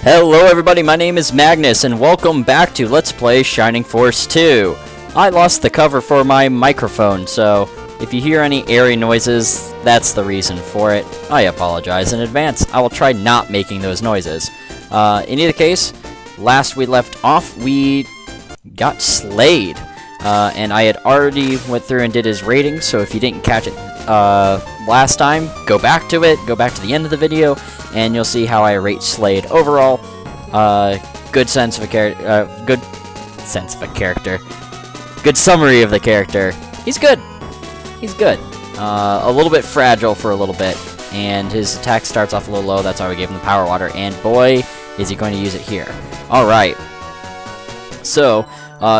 Hello everybody, my name is Magnus, and welcome back to Let's Play Shining Force 2. I lost the cover for my microphone, so if you hear any airy noises, that's the reason for it. I apologize in advance. I will try not making those noises. In either case, last we left off, we got slayed. And I had already went through and did his rating, so if you didn't catch it last time, go back to it, go back to the end of the video, and you'll see how I rate Slade overall. Good sense of a character, good summary of the character. He's good. He's good. A little bit fragile for a little bit, and his attack starts off a little low. That's why we gave him the power water, and boy, is he going to use it here. All right. So,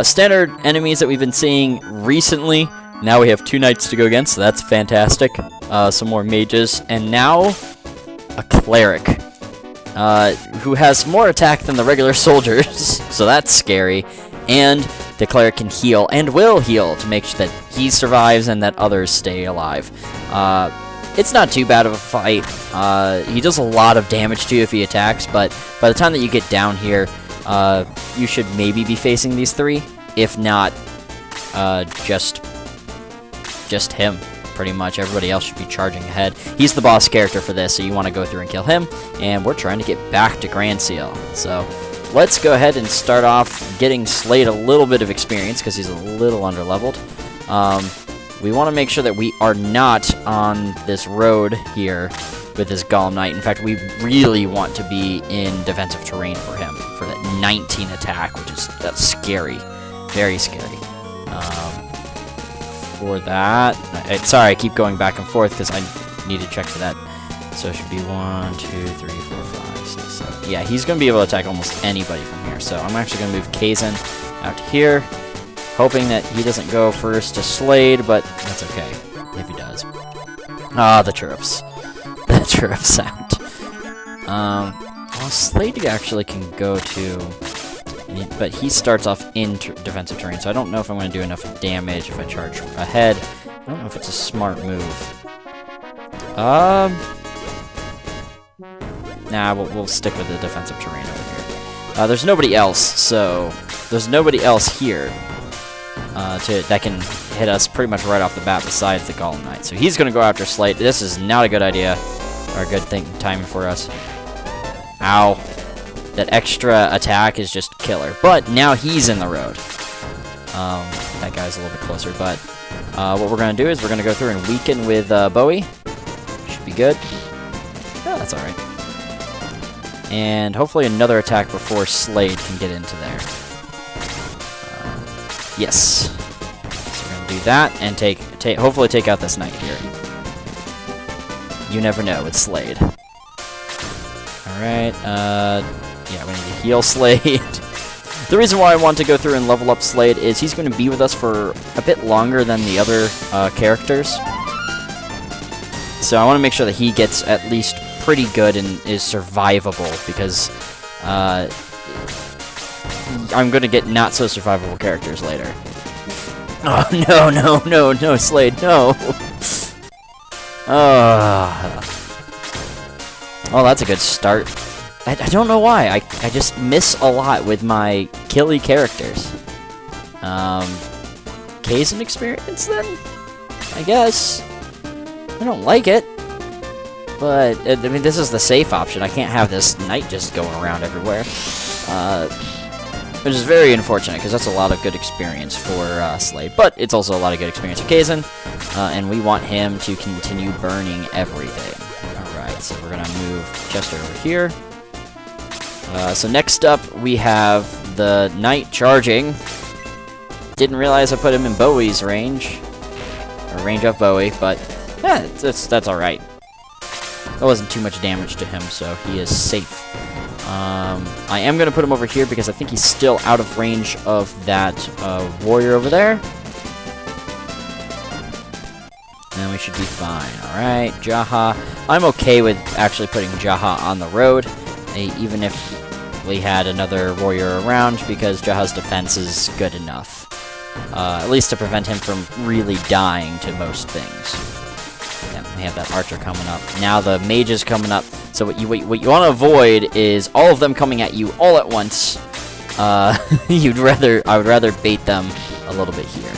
standard enemies that we've been seeing recently. Now we have 2 knights to go against, so that's fantastic. Some more mages, and now a cleric, who has more attack than the regular soldiers, so that's scary. And the cleric can heal, and will heal, to make sure that he survives and that others stay alive. It's not too bad of a fight. He does a lot of damage to you if he attacks, but by the time that you get down here, you should maybe be facing these 3, if not, just him, pretty much. Everybody else should be charging ahead. He's the boss character for this, so you want to go through and kill him, and we're trying to get back to Granseal. So, let's go ahead and start off getting Slade a little bit of experience, because he's a little underleveled. We want to make sure that we are not on this road here with this Galam Knight. In fact, we really want to be in defensive terrain for him, for that 19 attack, which is scary. Very scary. For that, sorry, I keep going back and forth because I need to check for that. So it should be 1, 2, 3, 4, 5, 6, 7. Yeah, he's going to be able to attack almost anybody from here. So I'm actually going to move Kazan out to here, hoping that he doesn't go first to Slade, but that's okay if he does. Ah, the chirrups. The chirrup sound. Well, Slade actually can go to... But he starts off in defensive terrain, so I don't know if I'm going to do enough damage if I charge ahead. I don't know if it's a smart move. Nah, we'll stick with the defensive terrain over here. There's nobody else, so... There's nobody else here that can hit us pretty much right off the bat besides the Galam Knight. So he's going to go after Slade. This is not a good idea, or a good timing for us. Ow. That extra attack is just killer. But now he's in the road. That guy's a little bit closer, but what we're going to do is we're going to go through and weaken with Bowie. Should be good. Oh, that's alright. And hopefully another attack before Slade can get into there. Yes. So we're going to do that and hopefully take out this knight here. You never know with Slade. Alright, yeah, we need to heal Slade. The reason why I want to go through and level up Slade is he's going to be with us for a bit longer than the other characters. So I want to make sure that he gets at least pretty good and is survivable, because I'm going to get not so survivable characters later. Oh, no, Slade, no. Oh, that's a good start. I don't know why. I just miss a lot with my killy characters. Kazan experience, then? I guess. I don't like it. But, I mean, this is the safe option. I can't have this knight just going around everywhere. Which is very unfortunate, because that's a lot of good experience for Slade. But it's also a lot of good experience for Kazan. And we want him to continue burning everything. Alright, so we're going to move Chester over here. So next up, we have the knight charging. Didn't realize I put him in Bowie's range. Or range of Bowie, but yeah, that's alright. That wasn't too much damage to him, so he is safe. I am going to put him over here because I think he's still out of range of that warrior over there. And we should be fine. Alright, Jaha. I'm okay with actually putting Jaha on the road, even if we had another warrior around, because Jaha's defense is good enough. At least to prevent him from really dying to most things. Yeah, they have that archer coming up. Now the mage is coming up. So what you want to avoid is all of them coming at you all at once. I would rather bait them a little bit here.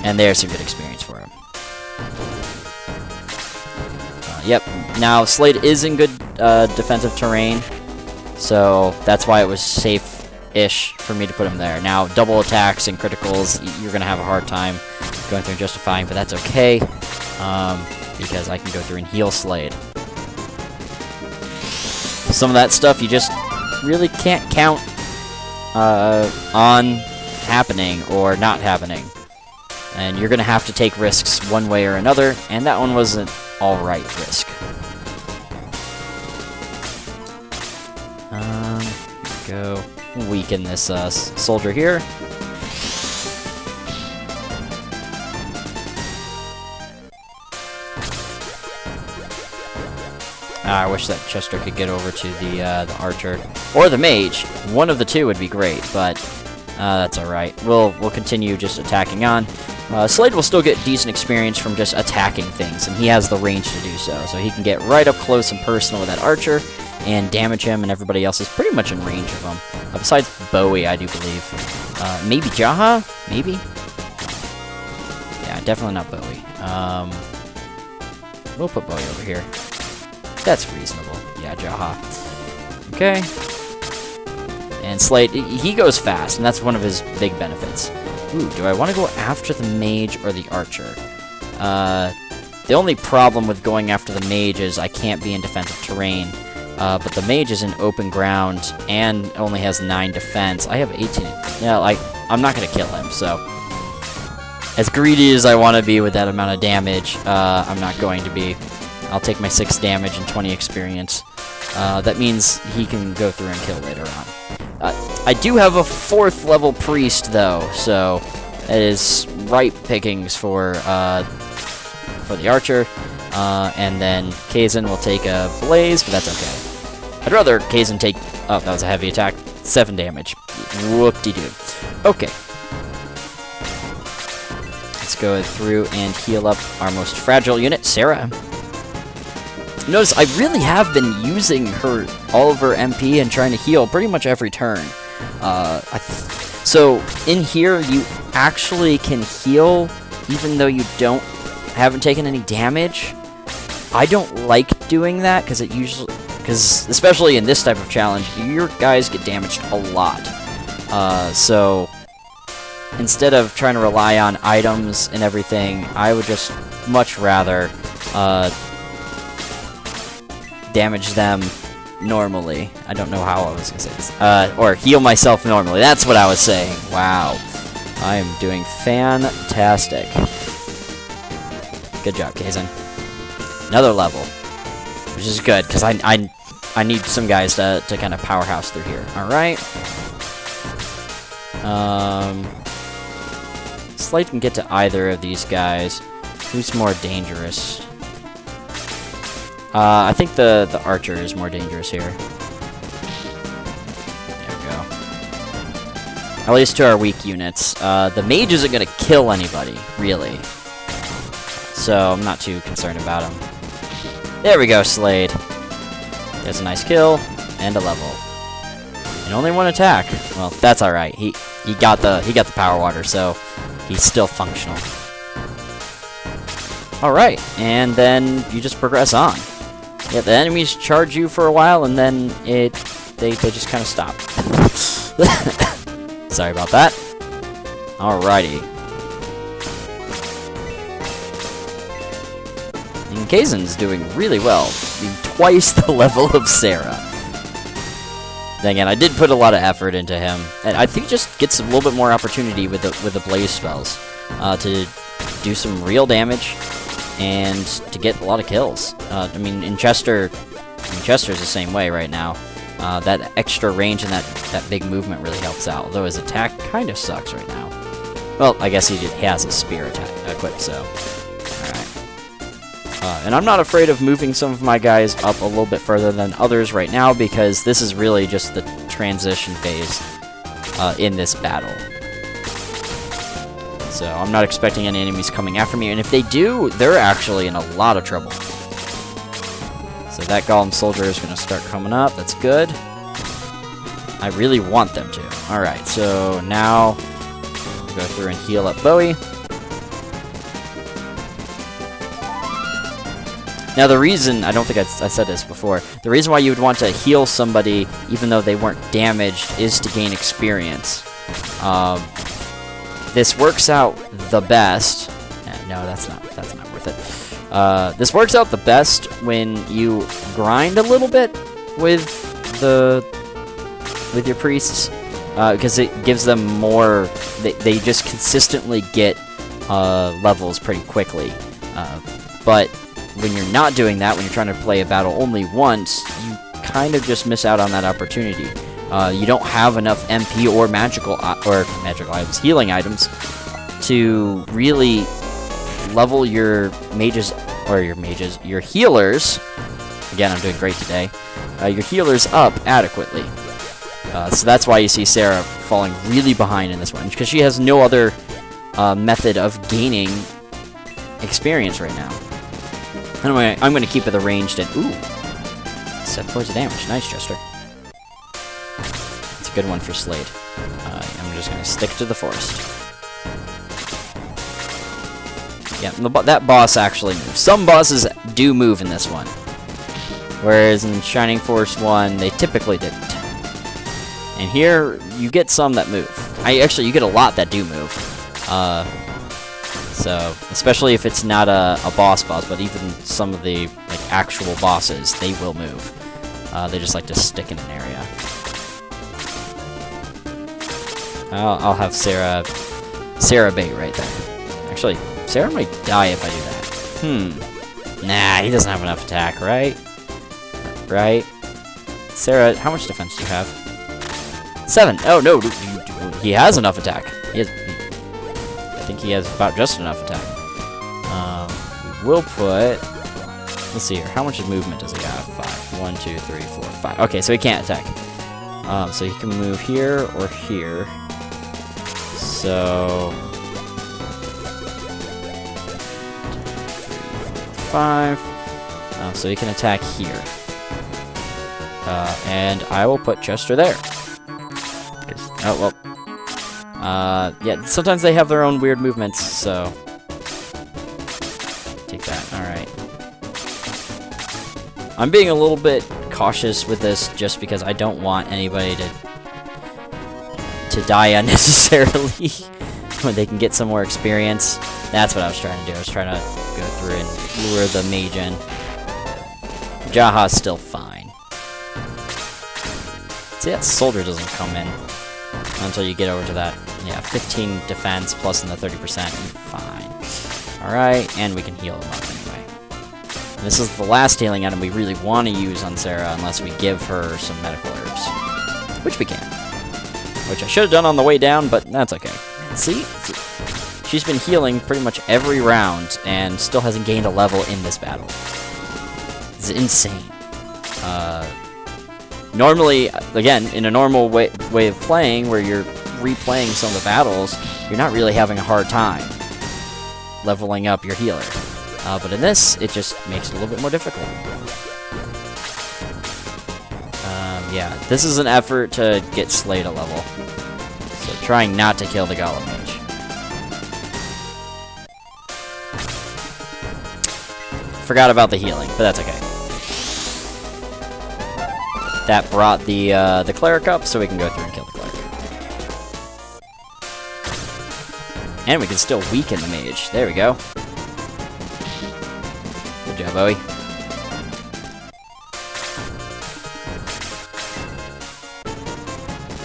And there's some good experience for him. Yep. Now Slade is in good defensive terrain, so that's why it was safe-ish for me to put him there. Now double attacks and criticals, you're gonna have a hard time going through and justifying, but that's okay, because I can go through and heal Slade. Some of that stuff you just really can't count on happening or not happening. And you're going to have to take risks one way or another, and that one was an alright risk. Go weaken this soldier here. I wish that Chester could get over to the archer. Or the mage. One of the two would be great, but that's alright. We'll continue just attacking on. Slade will still get decent experience from just attacking things, and he has the range to do so. So he can get right up close and personal with that archer and damage him, and everybody else is pretty much in range of him. Besides Bowie, I do believe. Maybe Jaha? Maybe? Yeah, definitely not Bowie. We'll put Bowie over here. That's reasonable. Yeah, Jaha. Okay. And Slade, he goes fast, and that's one of his big benefits. Ooh, do I want to go after the mage or the archer? The only problem with going after the mage is I can't be in defensive terrain. But the mage is in open ground and only has 9 defense. I have 18. Yeah, I'm not going to kill him, so... As greedy as I want to be with that amount of damage, I'm not going to be. I'll take my 6 damage and 20 experience. That means he can go through and kill later on. I do have a 4th level priest, though, so it is ripe pickings for the archer. And then Kazan will take a blaze, but that's okay. I'd rather Kazan take... Oh, that was a heavy attack. 7 damage. Whoop-de-doo. Okay. Let's go through and heal up our most fragile unit, Sarah. Notice, I really have been using all of her MP and trying to heal pretty much every turn. So, in here, you actually can heal even though you haven't taken any damage. I don't like doing that because especially in this type of challenge, your guys get damaged a lot. So instead of trying to rely on items and everything, I would just much rather damage them normally. I don't know how I was going to say this. Or heal myself normally. That's what I was saying. Wow. I am doing fantastic. Good job, Kazan. Another level, which is good, because I need some guys to kind of powerhouse through here. Alright. Slade can get to either of these guys. Who's more dangerous? I think the archer is more dangerous here. There we go. At least to our weak units. The mage isn't going to kill anybody, really. So I'm not too concerned about him. There we go, Slade. There's a nice kill and a level. And only 1 attack. Well, that's all right. He got the power water, so he's still functional. All right, and then you just progress on. Yeah, the enemies charge you for a while, and then they just kind of stop. Sorry about that. Alrighty. And Kazan's doing really well. I mean, twice the level of Sarah. Then again, I did put a lot of effort into him, and I think he just gets a little bit more opportunity with the blaze spells to do some real damage and to get a lot of kills. I mean, Chester's the same way right now. That extra range and that big movement really helps out, although his attack kind of sucks right now. Well, I guess he has a spear attack equipped, so... Alright. And I'm not afraid of moving some of my guys up a little bit further than others right now, because this is really just the transition phase in this battle. So So I'm not expecting any enemies coming after me, and if they do, they're actually in a lot of trouble. So that Galam soldier is going to start coming up. That's good. I really want them to. Alright, so now we'll go through and heal up Bowie. Now the reason, I don't think I said this before, the reason why you would want to heal somebody even though they weren't damaged is to gain experience. This works out the best. No, that's not worth it. This works out the best when you grind a little bit with your priests, because it gives them more. They just consistently get levels pretty quickly. But when you're not doing that, when you're trying to play a battle only once, you kind of just miss out on that opportunity. You don't have enough MP or magical items, healing items, to really level your mages, or your healers. Again, I'm doing great today. Your healers up adequately. So that's why you see Sarah falling really behind in this one, because she has no other method of gaining experience right now. Anyway, I'm going to keep it arranged and... Ooh! 7 points of damage. Nice, Chester. It's a good one for Slade. I'm just going to stick to the forest. Yeah, that boss actually moves. Some bosses do move in this one. Whereas in Shining Force 1, they typically didn't. And here, you get some that move. Actually, you get a lot that do move. So, especially if it's not a boss, but even some of the actual bosses, they will move. They just like to stick in an area. I'll have Sarah bait right there. Actually, Sarah might die if I do that. Nah, he doesn't have enough attack, right? Right? Sarah, how much defense do you have? 7. Oh, no, he has enough attack. I think he has about just enough attack. We will put... Let's see here. How much movement does he have? 5. 1, 2, 3, 4, 5. Okay, so he can't attack. So he can move here or here. So... 5. So he can attack here. And I will put Chester there. Oh, well. Yeah, sometimes they have their own weird movements, so... Take that, alright. I'm being a little bit cautious with this just because I don't want anybody to die unnecessarily when they can get some more experience. That's what I was trying to do. I was trying to go through and lure the mage in. Jaha's still fine. See, that soldier doesn't come in until you get over to that. Yeah, 15 defense plus in the 30%. Fine. Alright, and we can heal him up anyway. And this is the last healing item we really want to use on Sarah unless we give her some medical herbs. Which we can. Which I should have done on the way down, but that's okay. See? She's been healing pretty much every round and still hasn't gained a level in this battle. It's insane. Normally, again, in a normal way of playing, where you're replaying some of the battles, you're not really having a hard time leveling up your healer. But in this, it just makes it a little bit more difficult. Yeah, this is an effort to get Slade a level. So trying not to kill the Galam mage. Forgot about the healing, but that's okay. That brought the cleric up, so we can go through and kill the cleric. And we can still weaken the mage. There we go. Good job, Bowie.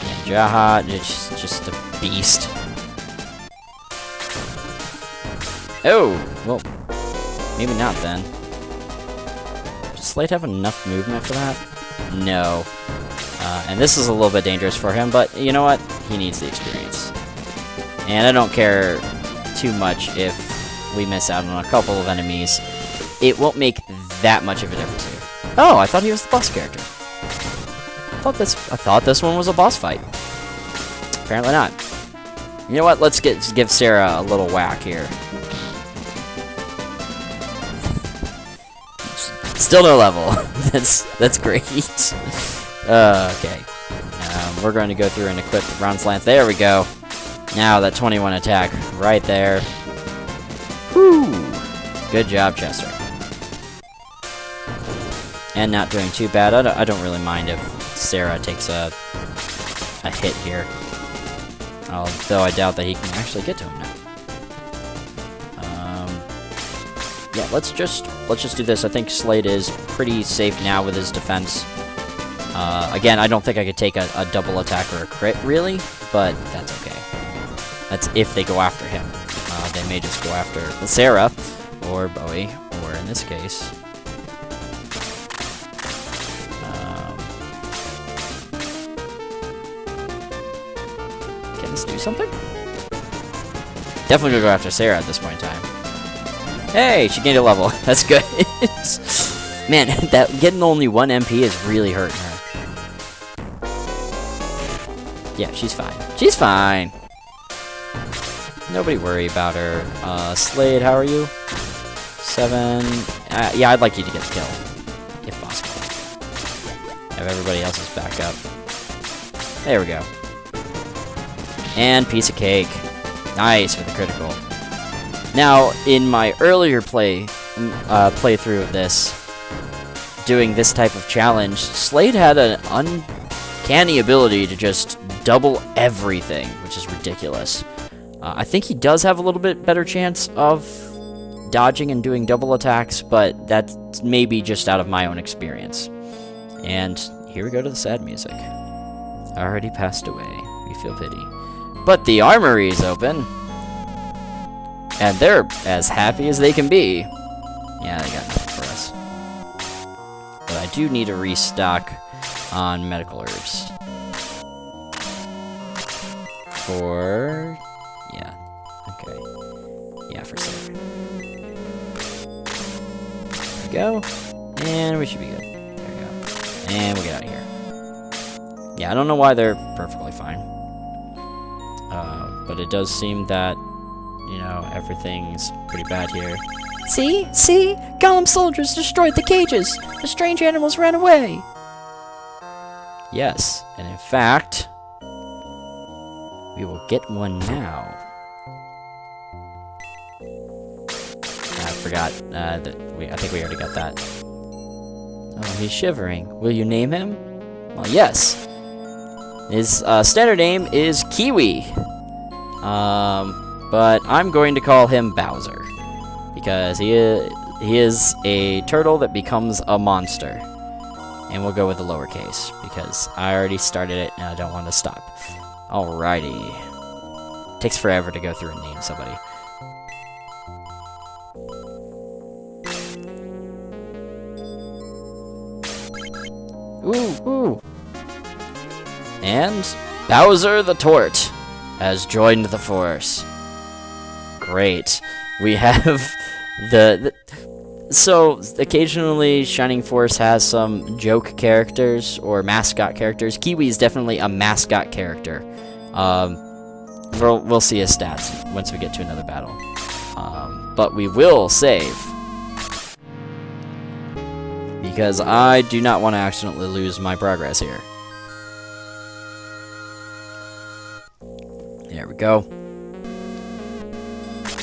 And Jaha, just a beast. Oh, well, maybe not then. Does Slade have enough movement for that? No. And this is a little bit dangerous for him, but you know what? He needs the experience. And I don't care too much if we miss out on a couple of enemies. It won't make that much of a difference here. Oh, I thought he was the boss character. I thought this one was a boss fight. Apparently not. You know what? Let's give Sarah a little whack here. Still no level. that's great. Okay. We're going to go through and equip the Bronze Lance. There we go. Now that 21 attack right there. Whew. Good job, Chester. And not doing too bad. I don't really mind if Sarah takes a hit here. Though I doubt that he can actually get to him now. Yeah, let's just do this. I think Slade is pretty safe now with his defense. Again, I don't think I could take a double attack or a crit, really, but that's okay. That's if they go after him. They may just go after Sarah, or Bowie, or in this case... can this do something? Definitely gonna go after Sarah at this point in time. Hey, she gained a level. That's good. Man, that getting only 1 MP is really hurting her. Yeah, she's fine. She's fine. Nobody worry about her. Slade, how are you? 7. Yeah, I'd like you to get the kill, if possible. Have everybody else's back up. There we go. And piece of cake. Nice with the critical. Now, in my earlier playthrough of this, doing this type of challenge, Slade had an uncanny ability to just double everything, which is ridiculous. I think he does have a little bit better chance of dodging and doing double attacks, but that's maybe just out of my own experience. And here we go to the sad music. Already passed away. We feel pity. But the armory is open. And they're as happy as they can be. Yeah, they got nothing for us. But I do need to restock on medical herbs. For... yeah. Okay. Yeah, for Sarah. There we go. And we should be good. There we go. And we'll get out of here. Yeah, I don't know why they're perfectly fine. But it does seem that, you know, everything's pretty bad here. See? See? Galam soldiers destroyed the cages! The strange animals ran away! Yes, and in fact, we will get one now. I forgot that I think we already got that. Oh, he's shivering. Will you name him? Well, yes. His standard name is Kiwi. But I'm going to call him Bowser, because he is a turtle that becomes a monster. And we'll go with the lowercase, because I already started it and I don't want to stop. Alrighty. Takes forever to go through and name somebody. Ooh, ooh. And Bowser the Tort has joined the force. Great. We have so occasionally Shining Force has some joke characters or mascot characters. Kiwi is definitely a mascot character. We'll see his stats once we get to another battle. But we will save, because I do not want to accidentally lose my progress here. There we go.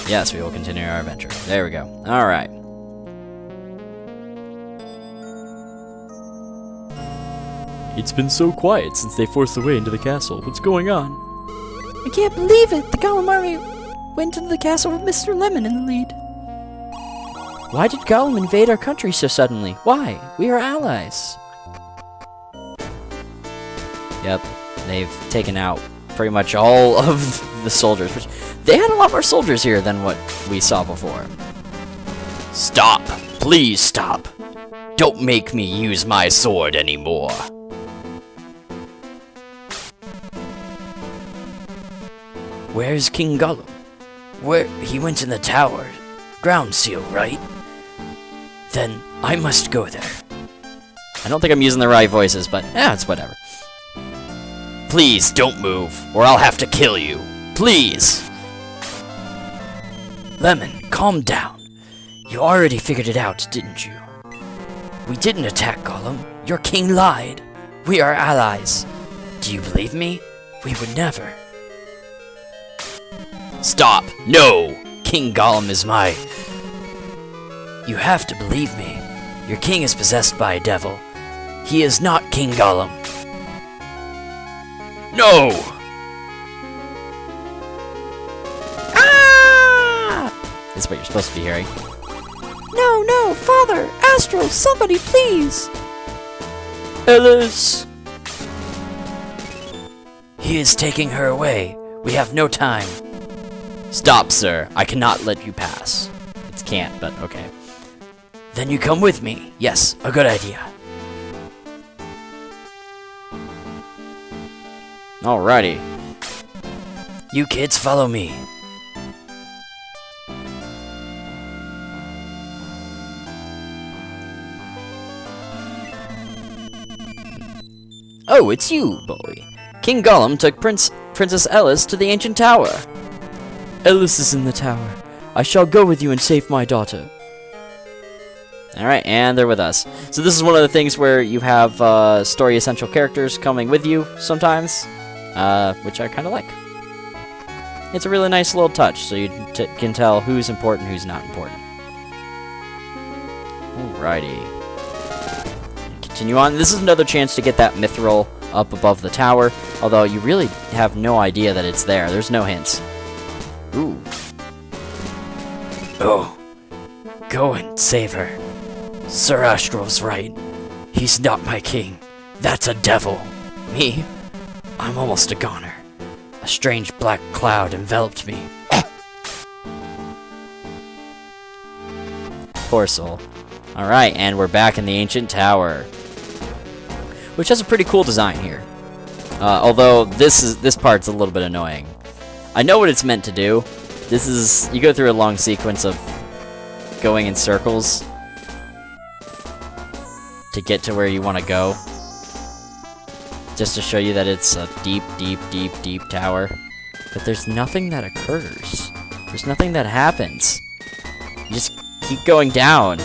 Yes, we will continue our adventure. There we go. Alright. It's been so quiet since they forced their way into the castle. What's going on? I can't believe it! The Galam army went into the castle with Mr. Lemon in the lead. Why did Galam invade our country so suddenly? Why? We are allies. Yep, they've taken out pretty much all of the soldiers. Which they had a lot more soldiers here than what we saw before. Stop! Please stop! Don't make me use my sword anymore. Where's King Galam? Where? He went in the tower. Granseal, right? Then I must go there. I don't think I'm using the right voices, but it's whatever. Please don't move, or I'll have to kill you. please! Lemon, calm down. You already figured it out, didn't you? We didn't attack Galam. Your king lied. We are allies. Do you believe me? We would never. Stop! No! King Galam is my... You have to believe me. Your king is possessed by a devil. He is not King Galam. No! Ah! That's what you're supposed to be hearing. No, no, Father! Astral, somebody please! Egress! He is taking her away. We have no time. Stop, sir. I cannot let you pass. It can't, but okay. Then you come with me. Yes, a good idea. Alrighty. You kids follow me. Oh, it's you, Bowie. King Galam took Princess Egress to the ancient tower. Egress is in the tower. I shall go with you and save my daughter. Alright, and they're with us. So this is one of the things where you have story essential characters coming with you sometimes, which I kind of like. It's a really nice little touch, so you can tell who's important, who's not important. Alrighty. Continue on. This is another chance to get that mithril up above the tower, although you really have no idea that it's there. There's no hints. Ooh. Oh, go and save her. Sir Astral's right. He's not my king. That's a devil. Me? I'm almost a goner. A strange black cloud enveloped me. Poor soul. Alright, and we're back in the ancient tower, which has a pretty cool design here. Although this part's a little bit annoying. I know what it's meant to do. This is, you go through a long sequence of going in circles to get to where you want to go, just to show you that it's a deep, deep, deep, deep tower. But there's nothing that occurs. There's nothing that happens. You just keep going down.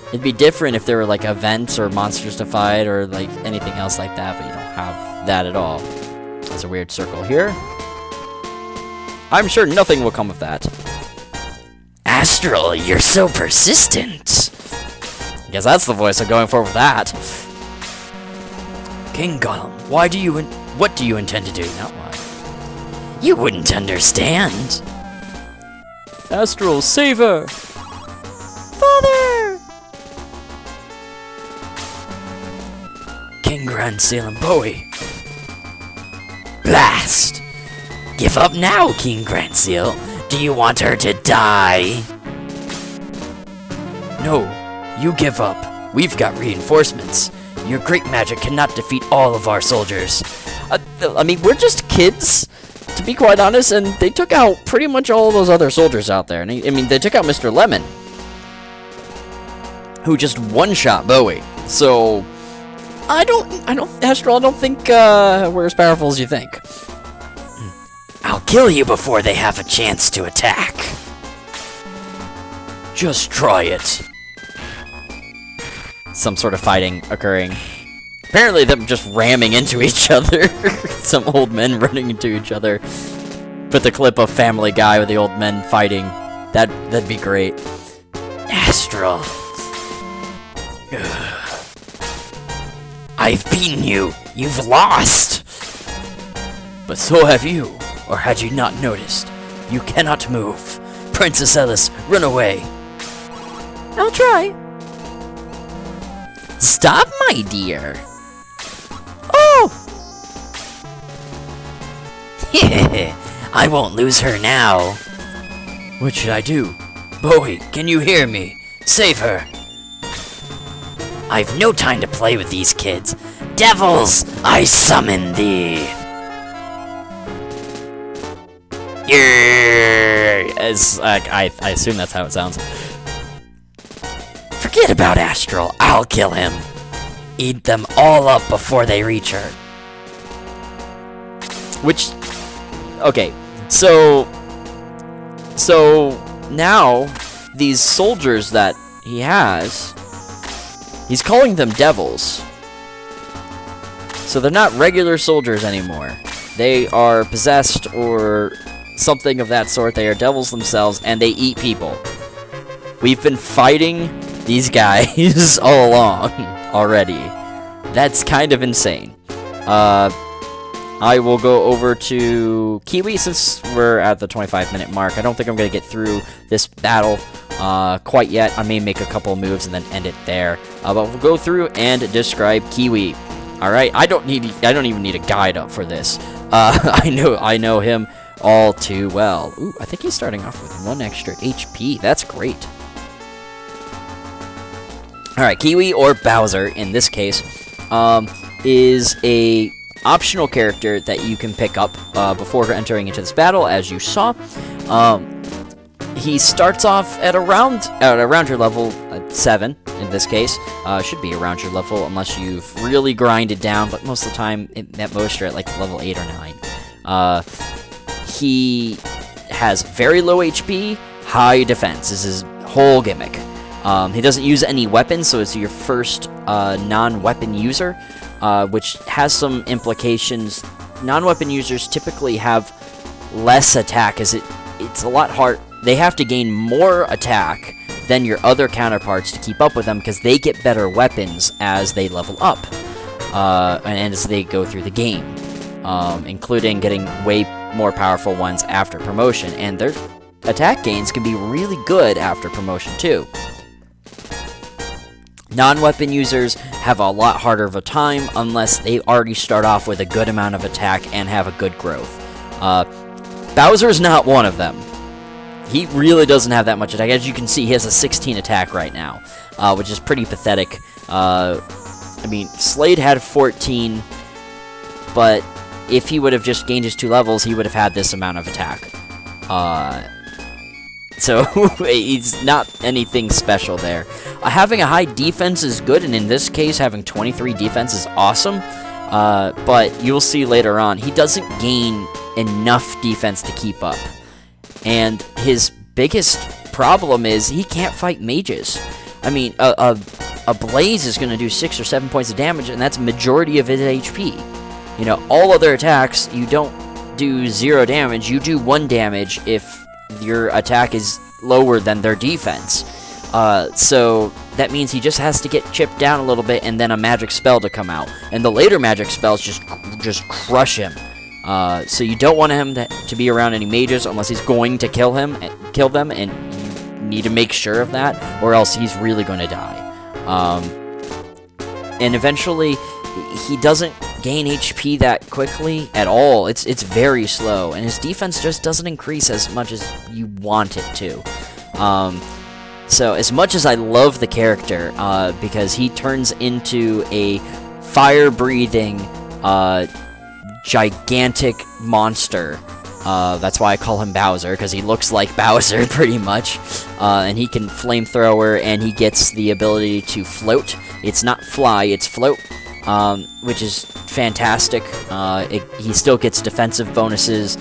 It'd be different if there were like events or monsters to fight or like anything else like that, but you don't have that at all. There's a weird circle here. I'm sure nothing will come of that. Astral, you're so persistent. I guess that's the voice I'm going for with that. King Galam, what do you intend to do? Not why. You wouldn't understand. Astral, save her! Father! King Granseal and Bowie. Blast! Give up now, King Granseal. Do you want her to die? No, you give up. We've got reinforcements. Your great magic cannot defeat all of our soldiers. I mean, we're just kids, to be quite honest, and they took out pretty much all those other soldiers out there. And I mean, they took out Mr. Lemon, who just one-shot Bowie. So, Astral, I don't think we're as powerful as you think. I'll kill you before they have a chance to attack. Just try it. Some sort of fighting occurring. Apparently them just ramming into each other. Some old men running into each other. Put the clip of Family Guy with the old men fighting. That'd be great. Astral. I've beaten you. You've lost. But so have you. Or had you not noticed? You cannot move. Princess Egress, run away. I'll try. Stop, my dear. Oh! I won't lose her now. What should I do? Bowie, can you hear me? Save her. I've no time to play with these kids. Devils, I summon thee. I assume that's how it sounds. Forget about Astral. I'll kill him. Eat them all up before they reach her. Which, okay, So now these soldiers that he has, he's calling them devils. So they're not regular soldiers anymore. They are possessed or something of that sort. They are devils themselves, and they eat people. We've been fighting these guys all along already. That's kind of insane. I will go over to Kiwi since we're at the 25-minute mark. I don't think I'm going to get through this battle quite yet. I may make a couple moves and then end it there. But we'll go through and describe Kiwi. All right, I don't even need a guide up for this. I know him all too well. Ooh, I think he's starting off with 1 extra HP. That's great. All right, Kiwi, or Bowser in this case, is a optional character that you can pick up before entering into this battle, as you saw. He starts off at around your level 7 in this case. Should be around your level unless you've really grinded down, but most of the time at most you're at like level 8 or 9. He has very low HP, high defense. This is his whole gimmick. He doesn't use any weapons, so it's your first non-weapon user, which has some implications. Non-weapon users typically have less attack, as it's a lot hard. They have to gain more attack than your other counterparts to keep up with them, because they get better weapons as they level up, and as they go through the game, including getting way more powerful ones after promotion, and their attack gains can be really good after promotion too. Non-weapon users have a lot harder of a time unless they already start off with a good amount of attack and have a good growth. Bowser's not one of them. He really doesn't have that much attack. As you can see, he has a 16 attack right now, which is pretty pathetic. I mean, Slade had 14, but if he would have just gained his 2 levels, he would have had this amount of attack. So, he's not anything special there. Having a high defense is good, and in this case, having 23 defense is awesome. But you'll see later on, he doesn't gain enough defense to keep up. And his biggest problem is he can't fight mages. I mean, a Blaze is going to do 6 or 7 points of damage, and that's majority of his HP. You know, all other attacks, you don't do 0 damage, you do 1 damage if your attack is lower than their defense. So that means he just has to get chipped down a little bit and then a magic spell to come out. And the later magic spells just crush him. So you don't want him to be around any mages unless he's going to kill them, and you need to make sure of that, or else he's really going to die. And eventually, he doesn't gain HP that quickly at all. It's very slow, and his defense just doesn't increase as much as you want it to. So as much as I love the character, because he turns into a fire-breathing, gigantic monster. That's why I call him Bowser, because he looks like Bowser, pretty much. And he can flamethrower, and he gets the ability to float. It's not fly, it's float, which is fantastic. He still gets defensive bonuses.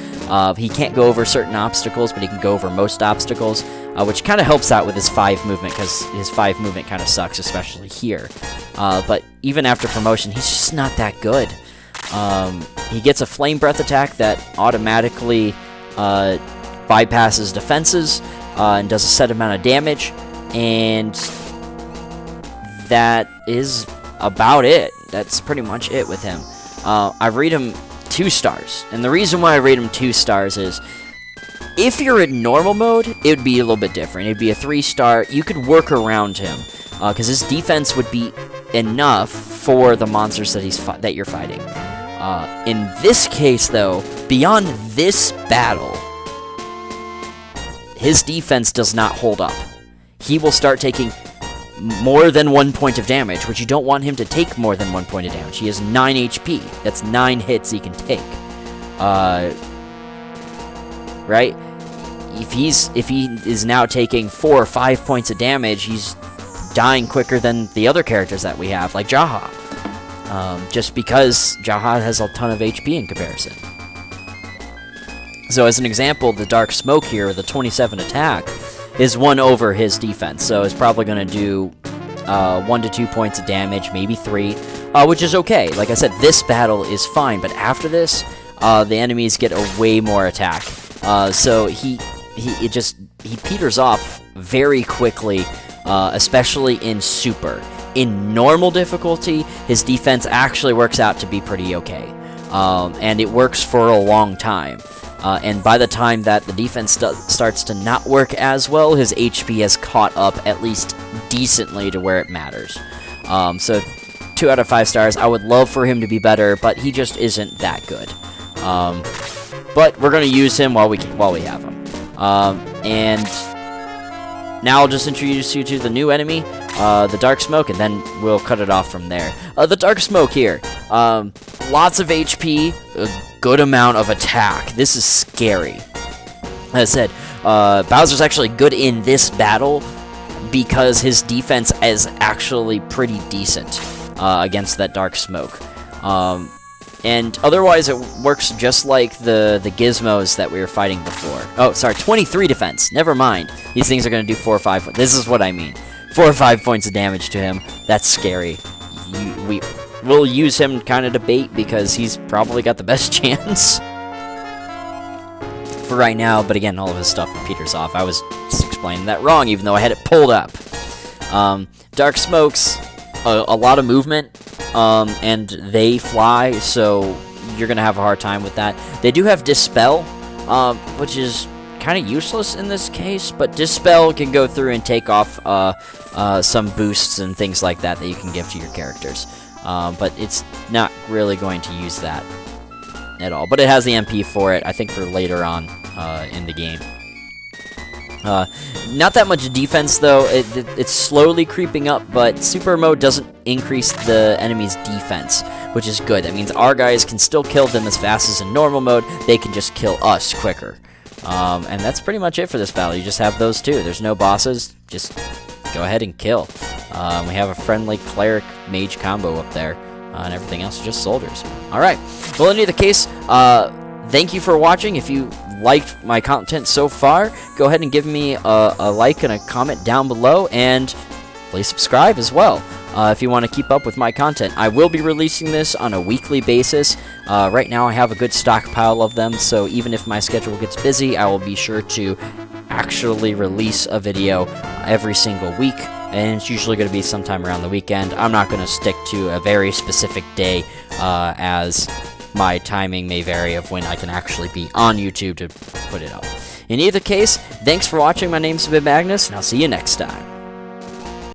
He can't go over certain obstacles, but he can go over most obstacles, which kind of helps out with his 5 movement, because his 5 movement kind of sucks, especially here. But even after promotion, he's just not that good. He gets a Flame Breath attack that automatically bypasses defenses and does a set amount of damage, and that is about it. That's pretty much it with him. I rate him 2 stars, and the reason why I rate him 2 stars is if you're in normal mode, it would be a little bit different. It'd be a 3-star. You could work around him because his defense would be enough for the monsters that you're fighting. In this case, though, beyond this battle, his defense does not hold up. He will start taking more than 1 point of damage, which you don't want him to take more than 1 point of damage. He has 9 HP. That's 9 hits he can take. Right? If he is now taking 4 or 5 points of damage, he's dying quicker than the other characters that we have, like Jaha. Just because Jaha has a ton of HP in comparison. So as an example, the Dark Smoke here, with the 27 attack, is 1 over his defense. So it's probably going to do 1 to 2 points of damage, maybe 3, which is okay. Like I said, this battle is fine, but after this, the enemies get a way more attack. So he peters off very quickly, especially in Super. In normal difficulty, his defense actually works out to be pretty okay. And it works for a long time. And by the time that the defense starts to not work as well, his HP has caught up at least decently to where it matters. So 2 out of 5 stars. I would love for him to be better, but he just isn't that good. But we're going to use him while we have him. And now I'll just introduce you to the new enemy, the Dark Smoke, and then we'll cut it off from there. The Dark Smoke here, lots of HP, a good amount of attack. This is scary. As I said, Bowser's actually good in this battle because his defense is actually pretty decent against that Dark Smoke. And otherwise, it works just like the gizmos that we were fighting before. Oh, sorry, 23 defense. Never mind. These things are going to do 4 or 5. This is what I mean. 4 or 5 points of damage to him. That's scary. We'll use him kind of to bait because he's probably got the best chance for right now. But again, all of his stuff peters off. I was just explaining that wrong, even though I had it pulled up. Dark Smokes, a lot of movement. And they fly, so you're going to have a hard time with that. They do have Dispel, which is kind of useless in this case, but Dispel can go through and take off some boosts and things like that you can give to your characters. But it's not really going to use that at all. But it has the MP for it, I think, for later on in the game. Not that much defense, though. It's slowly creeping up, but Super Mode doesn't increase the enemy's defense, which is good. That means our guys can still kill them as fast as in normal mode. They can just kill us quicker. And that's pretty much it for this battle. You just have those two. There's no bosses. Just go ahead and kill. We have a friendly cleric mage combo up there, and everything else is just soldiers. Alright, well, in either case, thank you for watching. If you liked my content so far, go ahead and give me a like and a comment down below, and please subscribe as well if you want to keep up with my content. I will be releasing this on a weekly basis. Right now I have a good stockpile of them, so even if my schedule gets busy, I will be sure to actually release a video every single week, and it's usually going to be sometime around the weekend. I'm not going to stick to a very specific day, as my timing may vary of when I can actually be on YouTube to put it up. In either case, thanks for watching. My name's Magnus, and I'll see you next time.